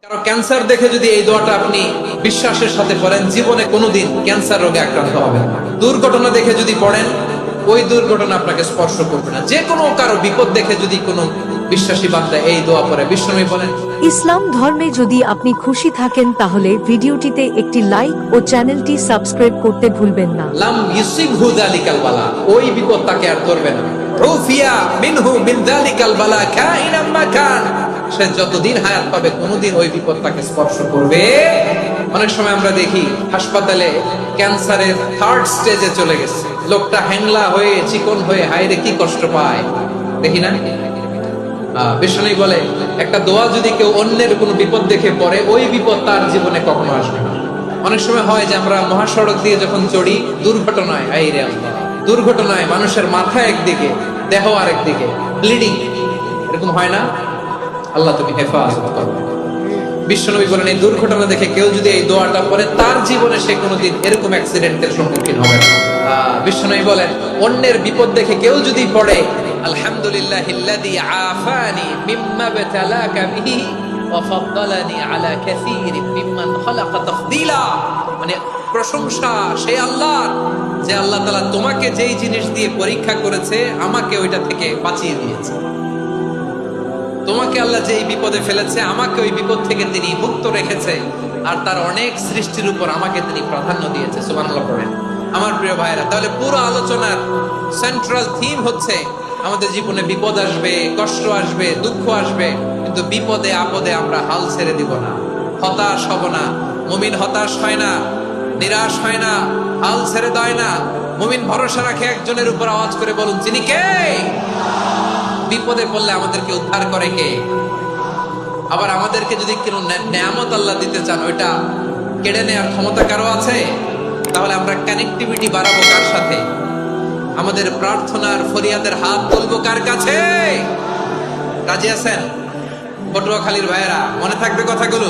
কারো ক্যান্সার দেখে যদি এই দোয়াটা আপনি বিশ্বাসের সাথে পড়েন, জীবনে কোনোদিন ক্যান্সার রোগে আক্রান্ত হবেন না। দুর্ঘটনা দেখে যদি পড়েন, ওই দুর্ঘটনা আপনাকে স্পর্শ করবে না। যে কোনো কারো বিপদ দেখে যদি কোনো বিশ্বাসী বান্দা এই দোয়া পড়ে, বিশ্বনবী বলেন, ইসলাম ধর্মে যদি আপনি খুশি থাকেন তাহলে ভিডিওটিতে একটি লাইক ও চ্যানেলটি সাবস্ক্রাইব করতে ভুলবেন না। লাম ইউসিবহু যালিকাল বালা, ওই বিপদ তাকে আর ধরবে না। উফিয়া মিনহু মিন যালিকাল বালা কাইনাম মা কান, সে যতদিন হায়াত পাবে কোনোদিন ওই বিপদ তাকে স্পর্শ করবে। অনেক সময় আমরা দেখি হাসপাতালে ক্যান্সারের 3rd স্টেজে চলে গেছে, লোকটা হ্যাংলা হয়ে চিকন হয়ে হায়রে কি কষ্ট পায়, দেখি না? বিষ্ণু বলে, একটা দোয়া যদি কেউ অন্যের কোনো বিপদ দেখে পড়ে, ওই বিপদ তার জীবনে কখনো আসবে না। অনেক সময় হয় যে আমরা মহাসড়ক দিয়ে যখন চড়ি, দুর্ঘটনায় আইরে আল্লাহ, দুর্ঘটনায় মানুষের মাথা একদিকে, দেহ আরেকদিকে, ব্লিডিং, এরকম হয় না? আল্লাহ তুমি হেফাজত করো। বিশ্বনবী বলেন, এই দুর্ঘটনা দেখে কেউ যদি এই দোয়াটা পড়ে, তার জীবনে সে কোনোদিন এরকম অ্যাক্সিডেন্টের সম্মুখীন হবে না। বিশ্বনবী বলেন, অন্যের বিপদ দেখে কেউ যদি পড়ে, আলহামদুলিল্লাহিল্লাযী আফানি মিম্মা বাতালাকা বিহি ওয়া ফাদ্দালানি আলা কাসীরিন মিম্মান খালাকা তাফদীলা, মানে প্রশংসা সেই আল্লাহর, যে আল্লাহ তাআলা তোমাকে যেই জিনিস দিয়ে পরীক্ষা করেছে, আমাকে ওইটা থেকে বাঁচিয়ে দিয়েছে। তোমাকে আল্লাহ যেই বিপদে ফেলেছে, আমাকে ওই বিপদ থেকে তিনি মুক্ত রেখেছে, আর তার অনেক সৃষ্টির উপর আমাকে তিনি প্রাধান্য দিয়েছে। সুবহানাল্লাহ পড়েন। আমার প্রিয় ভাইরা, তাহলে পুরো আলোচনার সেন্ট্রাল থিম হচ্ছে, আমাদের জীবনে বিপদ আসবে, কষ্ট আসবে, দুঃখ আসবে, কিন্তু বিপদে আপদে আমরা হাল ছেড়ে দিব না, হতাশ হব না। মুমিন হতাশ হয় না, নিরাশ হয় না, হাল ছেড়ে দেয় না। মুমিন ভরসা রাখে একজনের উপর। আওয়াজ করে বলুন, তিনি কে? বিপদে পড়লে আমাদেরকে উদ্ধার করে কে? আবার আমাদেরকে যদি কোনো নেয়ামত আল্লাহ দিতে চান, ওইটা কেড়ে নেওয়ার ক্ষমতা কারো আছে? তাহলে আমরা কানেক্টিভিটি বাড়াবো কার সাথে? আমাদের প্রার্থনার ফরিয়াদের হাত তুলবো কার কাছে? রাজি আছেন? পটুয়াখালীর ভাইয়েরা, মনে থাকবে কথাগুলো?